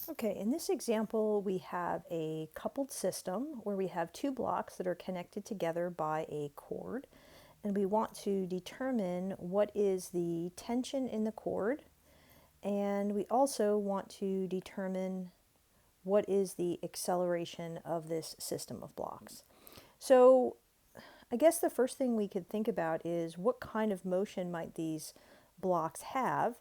Okay, in this example, we have a coupled system where we have two blocks that are connected together by a cord, and we want to determine what is the tension in the cord, and we also want to determine what is the acceleration of this system of blocks. So I guess the first thing we could think about is what kind of motion might these blocks have?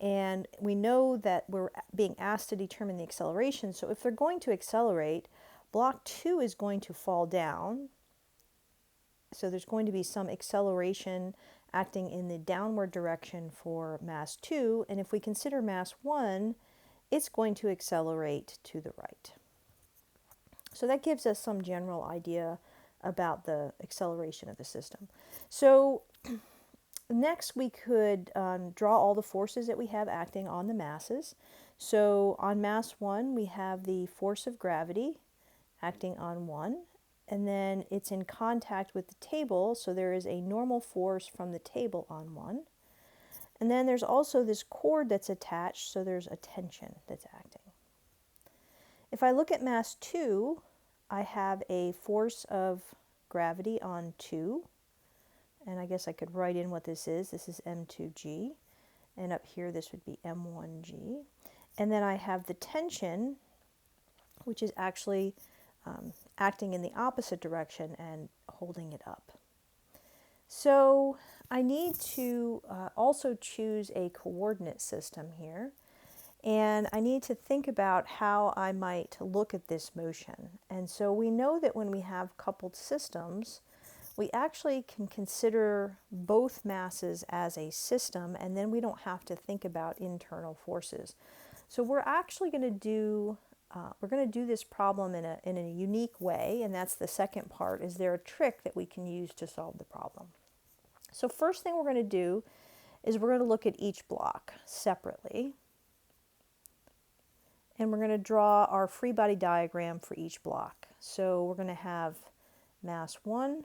And we know that we're being asked to determine the acceleration. So if they're going to accelerate, block 2 is going to fall down. So there's going to be some acceleration acting in the downward direction for mass 2. And if we consider mass 1, it's going to accelerate to the right. So that gives us some general idea about the acceleration of the system. So next we could draw all the forces that we have acting on the masses. So on mass 1 we have the force of gravity acting on 1, and then it's in contact with the table, so there is a normal force from the table on 1. And then there's also this cord that's attached, so there's a tension that's acting. If I look at mass 2, I have a force of gravity on 2, and I guess I could write in what this is. This is m2g, and up here this would be m1g. And then I have the tension, which is actually acting in the opposite direction and holding it up. So I need to also choose a coordinate system here. And I need to think about how I might look at this motion. And so we know that when we have coupled systems, we actually can consider both masses as a system, and then we don't have to think about internal forces. So we're actually going to do this problem in a unique way, and that's the second part. Is there a trick that we can use to solve the problem? So first thing we're going to do is we're going to look at each block separately. And we're going to draw our free body diagram for each block. So we're going to have mass 1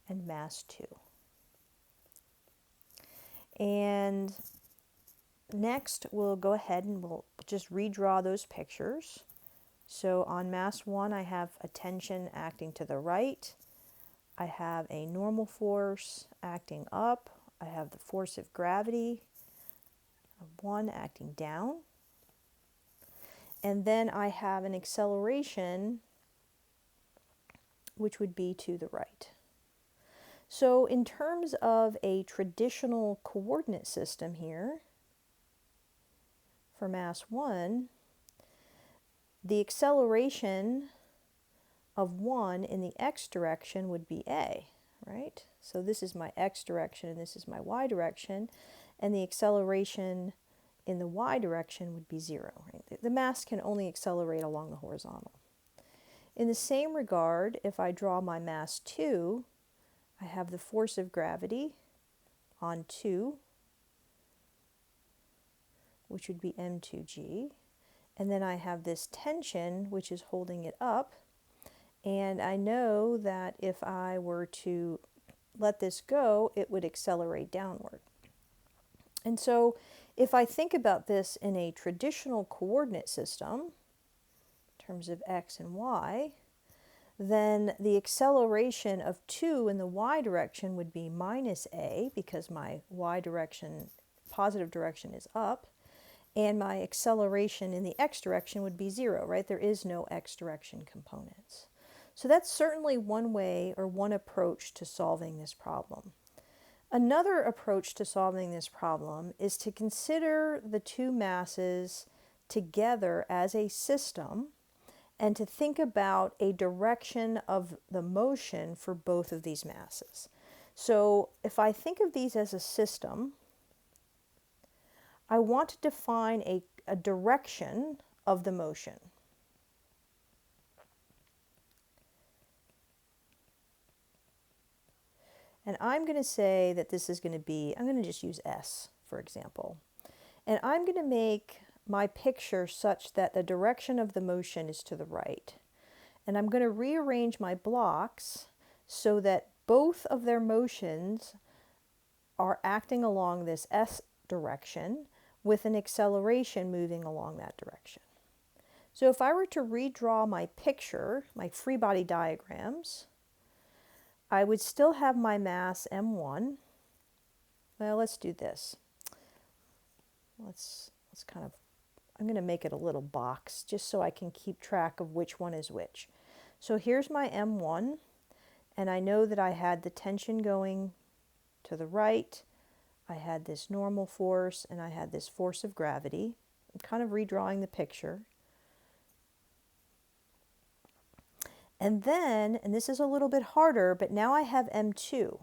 and mass 2. And next we'll go ahead and we'll just redraw those pictures. So on mass 1 I have a tension acting to the right. I have a normal force acting up. I have the force of gravity of 1 acting down. And then I have an acceleration, which would be to the right. So in terms of a traditional coordinate system here, for mass 1, the acceleration of 1 in the x direction would be a, right? So this is my x direction and this is my y direction, and the acceleration in the y direction would be 0. Right? The mass can only accelerate along the horizontal. In the same regard, if I draw my mass 2, I have the force of gravity on 2, which would be m2g, and then I have this tension, which is holding it up, and I know that if I were to let this go, it would accelerate downward. And so if I think about this in a traditional coordinate system, in terms of x and y, then the acceleration of 2 in the y direction would be minus a, because my y direction, positive direction, is up, and my acceleration in the x direction would be 0, right? There is no x direction components. So that's certainly one way or one approach to solving this problem. Another approach to solving this problem is to consider the two masses together as a system and to think about a direction of the motion for both of these masses. So if I think of these as a system, I want to define a direction of the motion. And I'm going to say that this is going to be, I'm going to just use S, for example. And I'm going to make my picture such that the direction of the motion is to the right. And I'm going to rearrange my blocks so that both of their motions are acting along this S direction with an acceleration moving along that direction. So if I were to redraw my picture, my free body diagrams, I would still have my mass M1. Well, let's do this. Let's kind of, I'm going to make it a little box just so I can keep track of which one is which. So here's my M1, and I know that I had the tension going to the right, I had this normal force, and I had this force of gravity. I'm kind of redrawing the picture. And then, and this is a little bit harder, but now I have M2.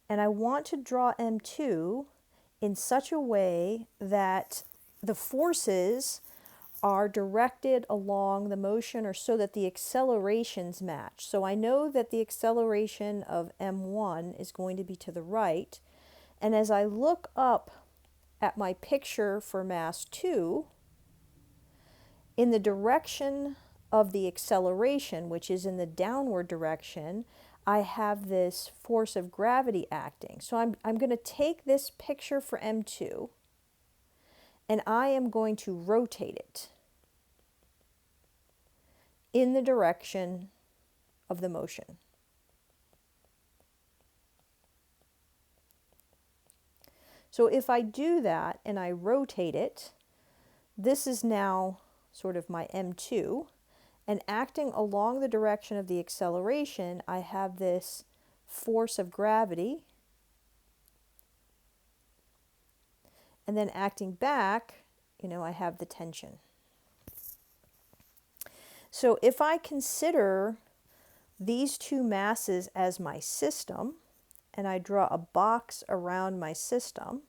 And I want to draw M2 in such a way that the forces are directed along the motion, or so that the accelerations match. So I know that the acceleration of M1 is going to be to the right. And as I look up at my picture for mass 2, in the direction of the acceleration, which is in the downward direction, I have this force of gravity acting. So I'm going to take this picture for M2, and I am going to rotate it in the direction of the motion. So if I do that and I rotate it, this is now sort of my M2, and acting along the direction of the acceleration, I have this force of gravity, and then acting back, I have the tension. So if I consider these two masses as my system, and I draw a box around my system,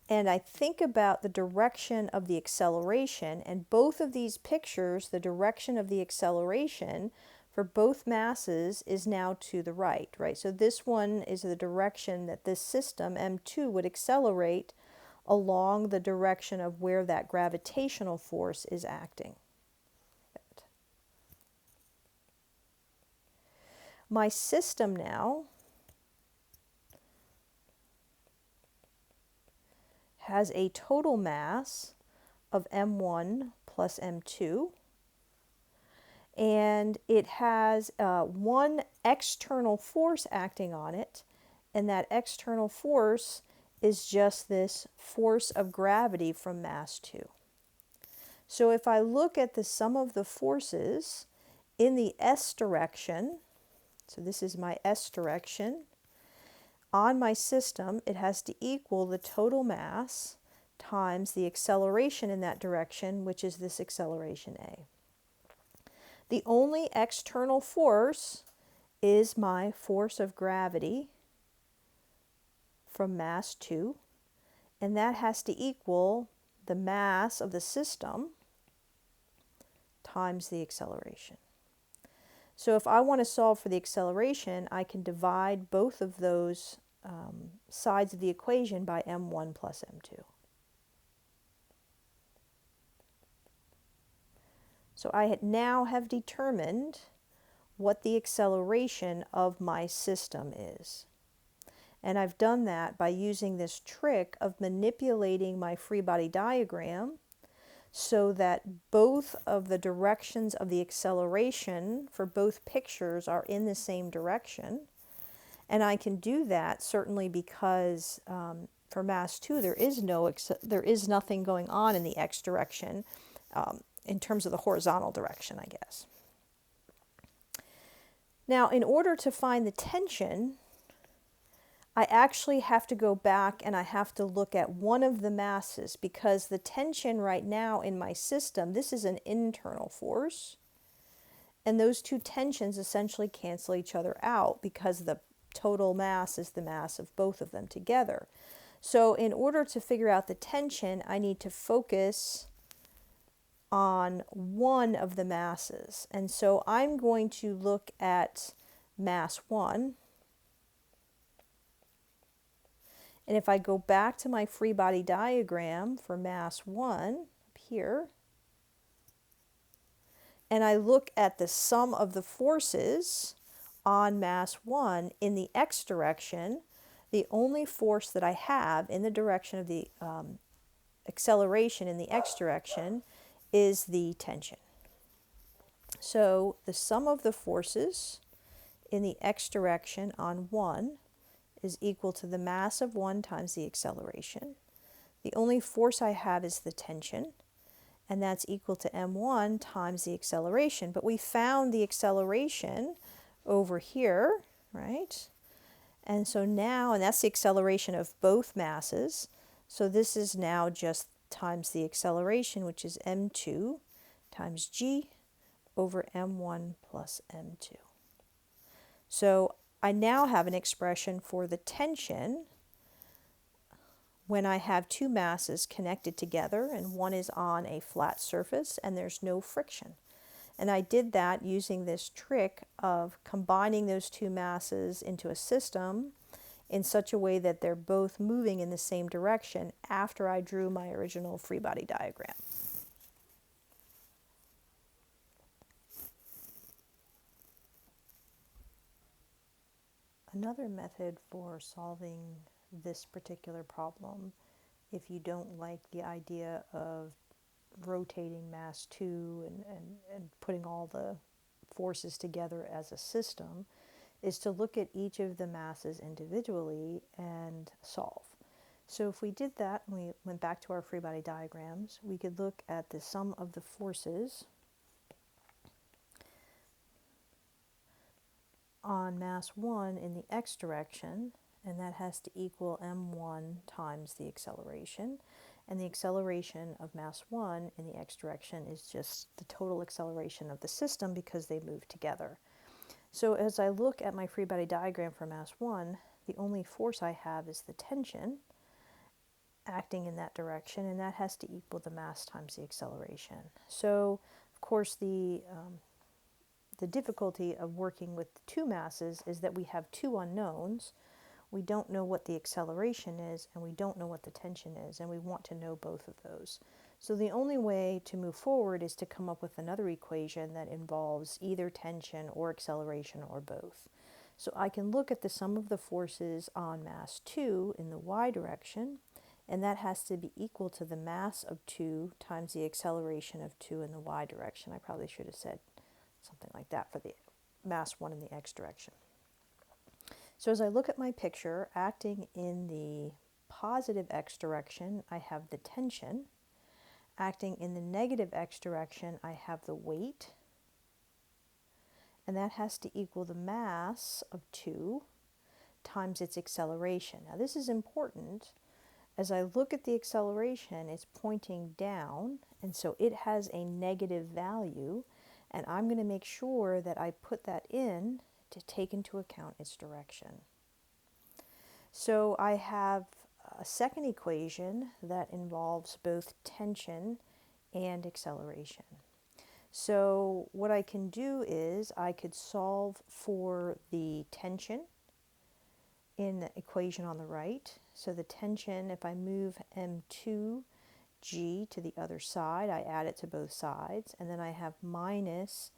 and I think about the direction of the acceleration, and both of these pictures, the direction of the acceleration for both masses is now to the right, right? So this one is the direction that this system, M2, would accelerate along the direction of where that gravitational force is acting. My system now has a total mass of M1 plus M2, and it has one external force acting on it, and that external force is just this force of gravity from mass 2. So if I look at the sum of the forces in the S direction, so this is my S direction, on my system, it has to equal the total mass times the acceleration in that direction, which is this acceleration A. The only external force is my force of gravity from mass 2, and that has to equal the mass of the system times the acceleration. So if I want to solve for the acceleration, I can divide both of those sides of the equation by M1 plus M2. So I now have determined what the acceleration of my system is. And I've done that by using this trick of manipulating my free body diagram so that both of the directions of the acceleration for both pictures are in the same direction. And I can do that certainly because for mass 2 there is nothing going on in the x direction in terms of the horizontal direction, I guess. Now, in order to find the tension, I actually have to go back and I have to look at one of the masses, because the tension right now in my system, this is an internal force, and those two tensions essentially cancel each other out because the total mass is the mass of both of them together. So in order to figure out the tension, I need to focus on one of the masses. And so I'm going to look at mass 1. And if I go back to my free body diagram for mass 1 up here, and I look at the sum of the forces on mass 1 in the x direction, the only force that I have in the direction of the acceleration in the x direction is the tension. So the sum of the forces in the x direction on 1 is equal to the mass of 1 times the acceleration. The only force I have is the tension, and that's equal to m1 times the acceleration. But we found the acceleration over here, right? And so now, and that's the acceleration of both masses. So this is now just times the acceleration, which is m2 times g over m1 plus m2. So I now have an expression for the tension when I have two masses connected together and one is on a flat surface and there's no friction. And I did that using this trick of combining those two masses into a system in such a way that they're both moving in the same direction after I drew my original free body diagram. Another method for solving this particular problem, if you don't like the idea of rotating mass 2 and putting all the forces together as a system, is to look at each of the masses individually and solve. So if we did that and we went back to our free body diagrams, we could look at the sum of the forces on mass 1 in the x direction, and that has to equal m1 times the acceleration. And the acceleration of mass 1 in the x direction is just the total acceleration of the system because they move together. So as I look at my free body diagram for mass 1, the only force I have is the tension acting in that direction, and that has to equal the mass times the acceleration. So, of course, the difficulty of working with two masses is that we have two unknowns. We don't know what the acceleration is, and we don't know what the tension is, and we want to know both of those. So the only way to move forward is to come up with another equation that involves either tension or acceleration or both. So I can look at the sum of the forces on mass 2 in the y direction, and that has to be equal to the mass of 2 times the acceleration of 2 in the y direction. I probably should have said something like that for the mass 1 in the x direction. So as I look at my picture, acting in the positive x direction, I have the tension. Acting in the negative x direction, I have the weight. And that has to equal the mass of 2 times its acceleration. Now this is important. As I look at the acceleration, it's pointing down, and so it has a negative value, and I'm going to make sure that I put that in to take into account its direction. So I have a second equation that involves both tension and acceleration. So what I can do is I could solve for the tension in the equation on the right. So the tension, if I move m2g to the other side, I add it to both sides, and then I have minus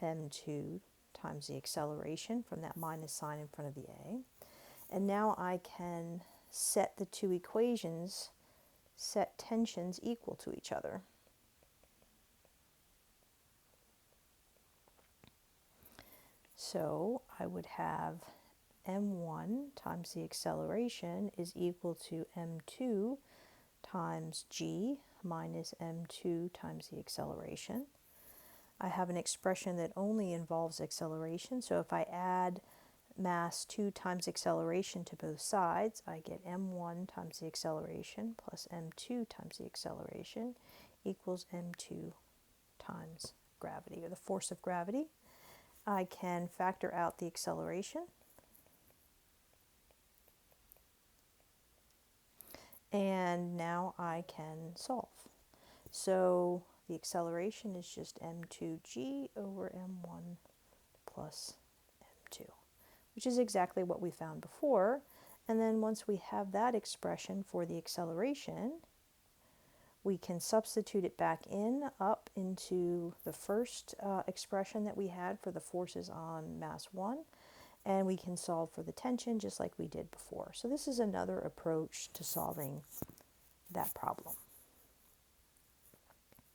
m2 times the acceleration from that minus sign in front of the a. And now I can set the two equations, set tensions equal to each other. So I would have m1 times the acceleration is equal to m2 times g minus m2 times the acceleration. I have an expression that only involves acceleration, so if I add mass 2 times acceleration to both sides, I get m1 times the acceleration plus m2 times the acceleration equals m2 times gravity, or the force of gravity. I can factor out the acceleration, and now I can solve. So the acceleration is just m2g over m1 plus m2, which is exactly what we found before. And then once we have that expression for the acceleration, we can substitute it back up into the first expression that we had for the forces on mass 1, and we can solve for the tension just like we did before. So this is another approach to solving that problem.